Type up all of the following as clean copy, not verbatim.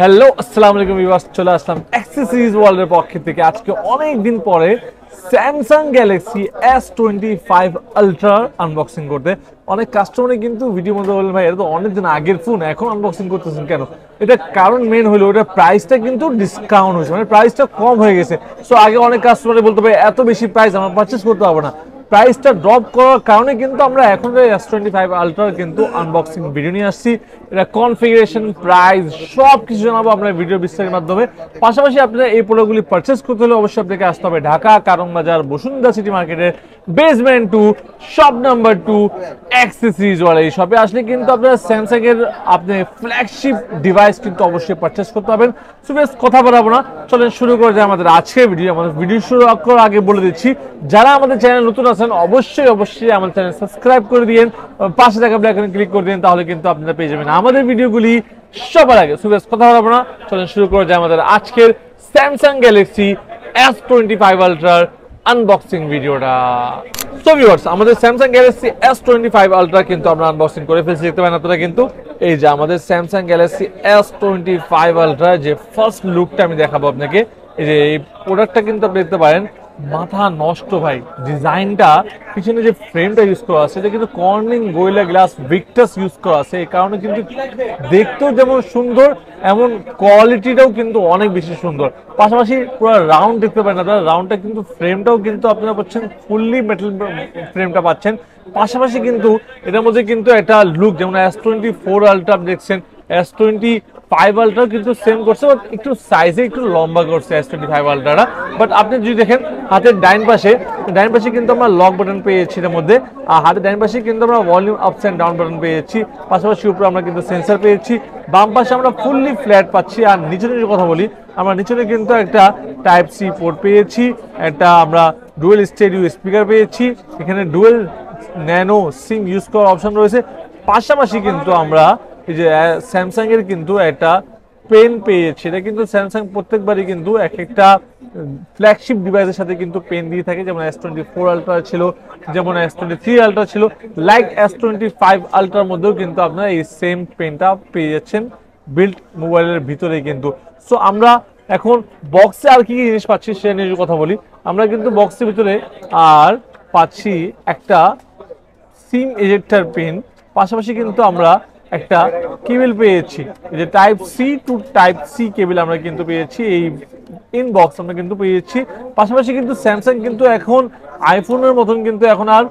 Hello আসসালামু আলাইকুম viewers, চলে আসলাম অ্যাক্সেসরিজ ওয়ার্ল্ডের পক্ষ থেকে আজকে অনেক দিন পরে Samsung Galaxy S25 ultra unboxing করতে। অনেক কাস্টমারই কিন্তু ভিডিও মধ্যে বলেন ভাই এটা তো অনেকদিন আগের ফোন, এখন আনবক্সিং করতেছেন কেন? এটা কারণ মেন হলো ওটা প্রাইসটা কিন্তু ডিসকাউন্ট হয়েছে, মানে প্রাইসটা কম হয়ে গেছে। সো আগে অনেক কাস্টমার বলতে ভাই এত বেশি প্রাইস আমরা পারচেস করতে পারবো না, প্রাইসটা ড্রপ করার কারণে কিন্তু আমরা এখন S25 আলট্রার কিন্তু আনবক্সিং ভিডিও নিয়ে আসছি। এটা কনফিগারেশন, প্রাইস সব কিছু জানাবো আপনার ভিডিও বিস্তারের মাধ্যমে। পাশাপাশি আপনারা এই প্রোডাক্টগুলি পারচেস করতে হলে অবশ্যই আপনাকে আসতে হবে ঢাকা কারণ বাজার বসুন্ধরা সিটি মার্কেটের বেসমেন্ট 2 শপ নাম্বার 2 অ্যাক্সেসরিজ ওয়ালা। এই শপে আসলে কিন্তু আপনারা স্যামসাং এর আপনি ফ্ল্যাগশিপ ডিভাইস কিন্তু অবশ্যই পারচেস করতে পারবেন। সো বেশ কথা বলাবো না, চলেন শুরু করে যাই আমাদের আজকের ভিডিও। আমাদের ভিডিও শুরু করার আগে বলে দিচ্ছি, যারা আমাদের চ্যানেল নতুন আছেন অবশ্যই আমাদের চ্যানেল সাবস্ক্রাইব করে দিন, পাশে থাকা বেল আইকনে ক্লিক করে দিন, তাহলে কিন্তু আপনারা পেয়ে যাবেন আমাদের ভিডিওগুলি সবার আগে। সো বেশ কথা বলাবো না, চলেন শুরু করে যাই আমাদের আজকের স্যামসাং গ্যালাক্সি S25 আলট্রার আনবক্সিং ভিডিওটা। সো ভিউয়ার্স, আমাদের স্যামসাং গ্যালাক্সি S25 আলট্রা কিন্তু আমরা আনবক্সিং করে ফেলছি, দেখতে পারেন আপনারা। কিন্তু এই যে আমাদের স্যামসাং গ্যালাক্সি S25 আলট্রা যে ফার্স্ট লুকটা আমি দেখাবো আপনাকে, এই যে এই প্রোডাক্টটা কিন্তু আপনি দেখতে পারেন মাথা নষ্ট ভাই। ডিজাইনটা পিছনে যে ফ্রেমটা ইউজ করা আছে এটা কিন্তু Corning gorilla glass Victus use করা আছে, এই কারণে কিন্তু দেখতেও যেমন সুন্দর এমন কোয়ালিটিটাও কিন্তু অনেক বেশি সুন্দর। পাশাপাশি পুরো রাউন্ড দেখতে পারেন আপনারা, রাউন্ডটা কিন্তু ফ্রেমটাও কিন্তু আপনারা পাচ্ছেন ফুললি মেটাল ফ্রেমটা পাচ্ছেন। পাশাপাশি কিন্তু এটার মধ্যে কিন্তু একটা লুক যেমন S24 আলট্রা দেখছেন, S25 আলট্রা কিন্তু সেম করছে, বাট একটু সাইজে একটু লম্বা করছে S25 আলট্রাটা। বাট আপনি যদি দেখেন হাতের ডাইন পাশে কিন্তু আমরা লক বাটন পেয়েছি এর মধ্যে, আর হাতের ডাইন পাশে কিন্তু আমরা volume ups and down button পেয়েছি। পাশাপাশি উপরে আমরা কিন্তু সেন্সর পেয়েছি, বাম পাশে আমরা ফুললি ফ্ল্যাট পাচ্ছি। আর নিচের কথা বলি, আমরা নিচে কিন্তু একটা টাইপ সি পোর্ট পেয়েছি, একটা আমরা ডুয়েল স্টেরিও স্পিকার পেয়েছি, এখানে ডুয়েল ন্যানো সিম ইউজ করার অপশন রয়েছে। পাশাপাশি কিন্তু আমরা এই যে স্যামসাং এর কিন্তু একটা পেন পেয়েছি। এটা কিন্তু স্যামসাং প্রত্যেকবারই কিন্তু একটা ফ্ল্যাগশিপ ডিভাইসের সাথে কিন্তু পেন দিয়ে থাকে, যেমন S24 আলট্রা ছিল, যেমন S23 আলট্রা ছিল, লাইক S25 আলট্রার মধ্যেও কিন্তু আপনারা এই সেম পেনটা পেয়ে যাচ্ছেন বিল্ড মোবাইলের ভিতরে কিন্তু। সো আমরা এখন বক্সে আর কি জিনিস পাচ্ছি সে নিয়ে কথা বলি। আমরা কিন্তু বক্সের ভিতরে আর পাচ্ছি একটা সিম এজেক্টর পেন, পাশাপাশি কিন্তু আমরা একটা কেবল পেয়েছি, যে type C to type C cable আমরা কিন্তু পেয়েছি, এই ইনবক্স আমরা কিন্তু পেয়েছি। পাশাপাশি কিন্তু স্যামসাং কিন্তু এখন আইফোনের মতন কিন্তু এখন আর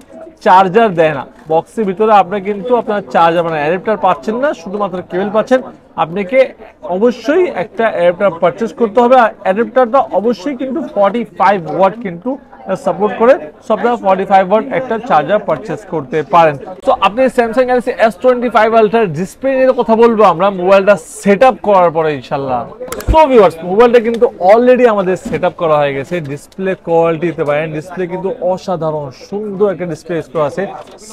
চার্জার দেয় না বক্সের ভিতরে। আপনার কিন্তু আপনার চার্জার মানে অ্যাডাপ্টার পাচ্ছেন না, শুধুমাত্র কেবল পাচ্ছেন। আপনাকে অবশ্যই একটা অ্যাডাপ্টার পারচেস করতে হবে, আর অ্যাডাপ্টারটা অবশ্যই কিন্তু 45 ওয়াট কিন্তু সাপোর্ট করে। সব আপনারা 45 ওয়াট একটা চার্জার পারচেস করতে পারেন। তো আপনি স্যামসাং গ্যালাক্সি S25 আলট্রার ডিসপ্লে নিয়ে কথা বলবো আমরা মোবাইলটা সেটআপ করার পরে ইনশাআল্লাহ। সো ভিউয়ার্স, মোবাইলটা কিন্তু অলরেডি আমাদের সেটআপ করা হয়ে গেছে। ডিসপ্লে কোয়ালিটি দিতে পারেন, ডিসপ্লে কিন্তু অসাধারণ সুন্দর একটা ডিসপ্লে ইউজ করা আছে।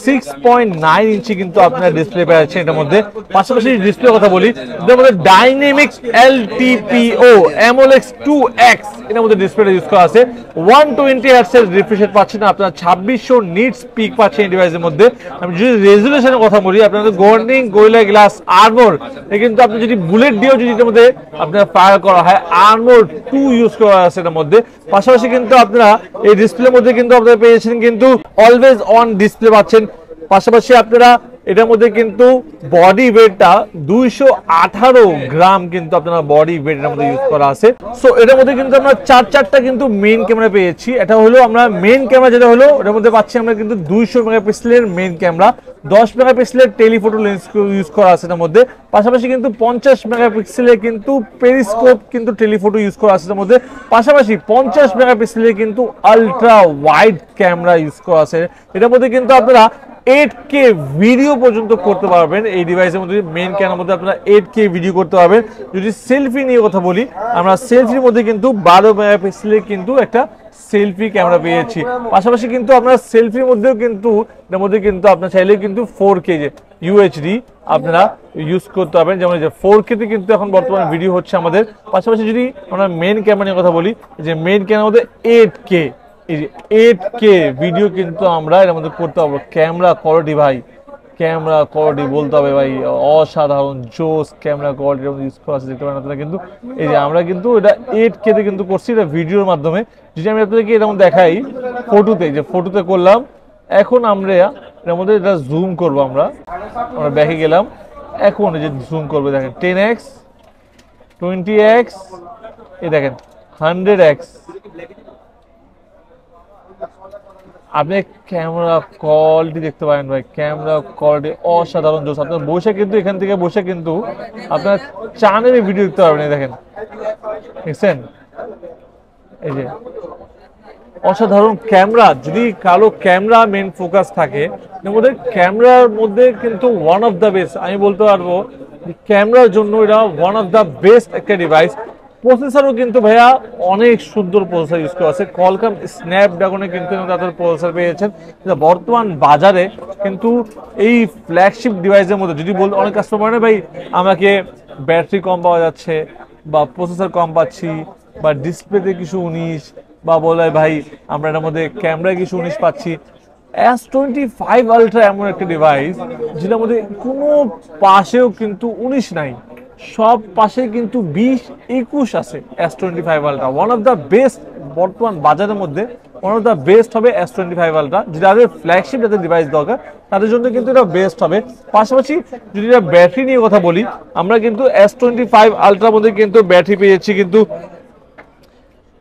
6.9 ইঞ্চি কিন্তু আপনারা ডিসপ্লে পেয়েছেন এটার মধ্যে। পাশাপাশি ডিসপ্লে কথা বলি, এর মধ্যে ডাইনামিক্স LTPO AMOLED 2X এর মধ্যে ডিসপ্লে ইউজ করা আছে। 120 Hz এর রিফ্রেশ রেট পাচ্ছেন আপনারা, 2600 নিটস পিক পাচ্ছেন এই ডিভাইসের মধ্যে। আমি যদি রেজুলেশনের কথা বলি, আপনাদের কর্নিং গোরিলা গ্লাস আর্মর কিন্তু আপনি যদি বুলেট দিয়েও যদি এর মধ্যে আপনারা ফায়ার করা হয়, আর্মর 2 ইউজ করা আছে এর মধ্যে। পাশাপাশি কিন্তু আপনারা এই ডিসপ্লের মধ্যে কিন্তু আপনারা পেয়েছেন কিন্তু অলওয়েজ অন ডিসপ্লে পাচ্ছেন। পাশাপাশি আপনারা এটার মধ্যে কিন্তু বডি ওয়েটটা 218 গ্রাম কিন্তু আপনারা বডি ওয়েট এর মধ্যে ইউজ করা আছে। সো এটার মধ্যে কিন্তু আমরা চারটা কিন্তু মেইন ক্যামেরা পেয়েছি। এটা হলো আমরা মেইন ক্যামেরা যেটা হলো এটার মধ্যে পাচ্ছি আমরা কিন্তু 200 মেগাপিক্সেলের মেইন ক্যামেরা, 10 মেগাপিক্সেলের টেলিফটো লেন্স ইউজ করা আছে এর মধ্যে। পাশাপাশি কিন্তু 50 মেগাপিক্সেলের কিন্তু পেরিস্কোপ কিন্তু টেলিফটো ইউজ করা আছে এর মধ্যে। পাশাপাশি 50 মেগাপিক্সেলের কিন্তু আলট্রা ওয়াইড ক্যামেরা ইউজ করা আছে। এটার মধ্যে কিন্তু আপনারা 8K ভিডিও পর্যন্ত করতে পারবেন এই ডিভাইসের মধ্যে। মেইন ক্যামেরার মধ্যে আপনারা 8K ভিডিও করতে পারবেন। যদি সেলফি নিয়ে কথা বলি, আমরা সেলফির মধ্যে কিন্তু 12 মেগাপিক্সেলের কিন্তু একটা সেলফি ক্যামেরা পেয়েছি। পাশাপাশি কিন্তু আপনারা সেলফির মধ্যেও কিন্তু এর মধ্যে কিন্তু আপনার চাইলে কিন্তু 4K যে UHD আপনারা ইউজ করতে পারবেন, যেমন যে 4K তে কিন্তু এখন বর্তমানে ভিডিও হচ্ছে আমাদের। পাশাপাশি যদি আমরা মেইন ক্যামেরা নিয়ে কথা বলি, যে মেইন ক্যামেরার মধ্যে 8K 8K ভিডিও কিন্তু আমরা এর মধ্যে করতে পারবো। ক্যামেরা কোয়ালিটি ভাই ক্যামেরা কোয়ালিটি বলতে হবে ভাই অসাধারণ জোস ক্যামেরা কোয়ালিটি ইউজ করা আছে দেখতে পারেন আপনারা কিন্তু এই যে আমরা কিন্তু এটা 8K তে কিন্তু করছি এটা ভিডিওর মাধ্যমে যদি আমি আপনাদেরকে এরকম দেখাই ফটোতে করলাম এখন আমরা এর মধ্যে এটা জুম করব আমরা ব্যাকে গেলাম এখন এই যে জুম করবে দেখেন 10x 20x এই দেখেন 100x আপনি ক্যামেরা কোয়ালিটি দেখতে পারেন ভাই ক্যামেরা কোয়ালিটি অসাধারণ জোস আপনার বসে কিন্তু এখান থেকে বসে কিন্তু আপনার চ্যানেলে ভিডিও দেখতে পারবেন দেখেন দেখছেন এই যে অসাধারণ ক্যামেরা যদি কালো ক্যামেরা মেন ফোকাস থাকে এর মধ্যে ক্যামেরার মধ্যে কিন্তু ওয়ান অফ দ্য বেস্ট আমি বলতে পারবো ক্যামেরার জন্য এটা ওয়ান অফ দ্য বেস্ট একটা ডিভাইস প্রসেসরও কিন্তু ভাইয়া অনেক সুন্দর প্রসেসর ইউজ করা আছে কলকাম স্ন্যাপড্রাগনে কিন্তু তাদের প্রসেসর পেয়েছেন বর্তমান বাজারে কিন্তু এই ফ্ল্যাগশিপ ডিভাইসের মধ্যে যদি বল অনেক কাস্টমার ভাই আমাকে ব্যাটারি কম পাওয়া যাচ্ছে বা প্রসেসর কম পাচ্ছি বা ডিসপ্লেতে কিছু 19 বা বলে ভাই আমরা এর মধ্যে ক্যামেরায় কিছু 19 পাচ্ছি S25 Ultra এমন একটা ডিভাইস যেটার মধ্যে কোনো পাশেও কিন্তু 19 নাই সব পাশে কিন্তু 20-21 আছে S25 Ultra one of the best বর্তমান বাজারের মধ্যে ওয়ান অফ দ্য বেস্ট হবে S25 Ultra যাদের ফ্ল্যাগশিপ যাদের ডিভাইস দরকার তাদের জন্য কিন্তু এটা বেস্ট হবে পাশাপাশি যদি এটা ব্যাটারি নিয়ে কথা বলি আমরা কিন্তু S25 Ultra মধ্যে কিন্তু ব্যাটারি পেয়েছি কিন্তু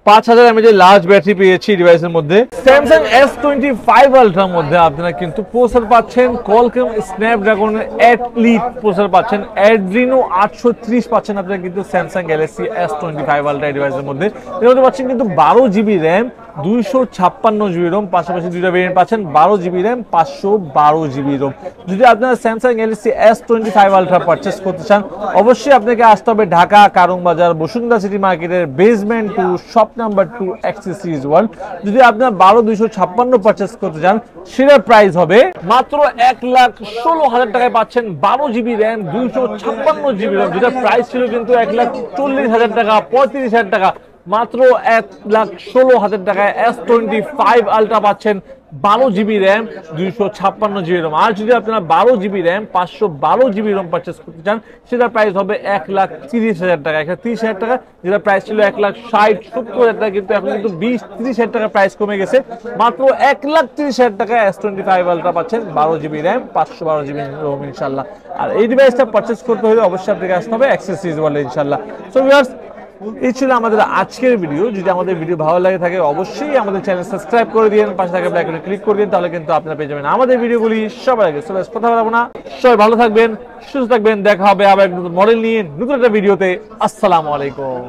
5000 mAh লার্জ ব্যাটারি পেয়েছি ডিভাইসের মধ্যে Samsung S25 Ultra এর মধ্যে আপনারা কিন্তু প্রসেসর পাচ্ছেন Qualcomm Snapdragon 8 Elite প্রসেসর পাচ্ছেন Adreno 830 পাচ্ছেন আপনারা কিন্তু Samsung Galaxy S25 Ultra ডিভাইসের মধ্যে এর মধ্যে পাচ্ছেন কিন্তু 12GB RAM 256GB ROM পাশাপাশি দুইটা ভেরিয়েন্ট পাচ্ছেন 12GB RAM 512GB ROM যদি আপনারা Samsung Galaxy S25 Ultra purchase করতে চান অবশ্যই আপনাকে আসতে হবে ঢাকা কারণ বাজার বসুন্ধরা সিটি মার্কেটের basement 2 shop number 2 accessories world যদি আপনারা 12256 পারচেজ করতে চান সেটার প্রাইস হবে মাত্র 1,16,000 টাকায় পাচ্ছেন 12GB RAM 256GB ROM যেটা প্রাইস ছিল কিন্তু 1,40,000 টাকা 35,000 টাকা মাত্র 1,16,000 টাকায় S25 Ultra পাচ্ছেন 12GB RAM 256GB ROM আর যদি আপনারা 12GB RAM 512GB ROM purchase করতে চান সেটার প্রাইস হবে 1,30,000 টাকা 1,30,000 টাকা যেটা প্রাইস ছিল 1,60,000-1,70,000 টাকা কিন্তু এখন কিন্তু 20-30,000 টাকা প্রাইস কমে গেছে মাত্র 1,30,000 টাকা S25 Ultra পাচ্ছেন 12GB RAM 512GB ROM ইনশাআল্লাহ আর এই ডিভাইসটা পারচেজ করতে হলে অবশ্যই আপনাকে আসতে হবে অ্যাক্সেসরিজ ওয়ার্ল্ডে ইনশাআল্লাহ সো ভিউয়ার্স এই ছিল আমাদের আজকের ভিডিও যদি আমাদের ভিডিও ভালো লাগে থাকে অবশ্যই আমাদের চ্যানেল সাবস্ক্রাইব করে দিন পাশে থাকা বেল আইকনে ক্লিক করে দিন তাহলে কিন্তু আপনারা পেয়ে যাবেন আমাদের ভিডিওগুলি সবার আগে সো কথা বলবো না সবাই ভালো থাকবেন সুস্থ থাকবেন দেখা হবে আবার নতুন মডেল নিয়ে নতুন একটা ভিডিওতে আসসালামু আলাইকুম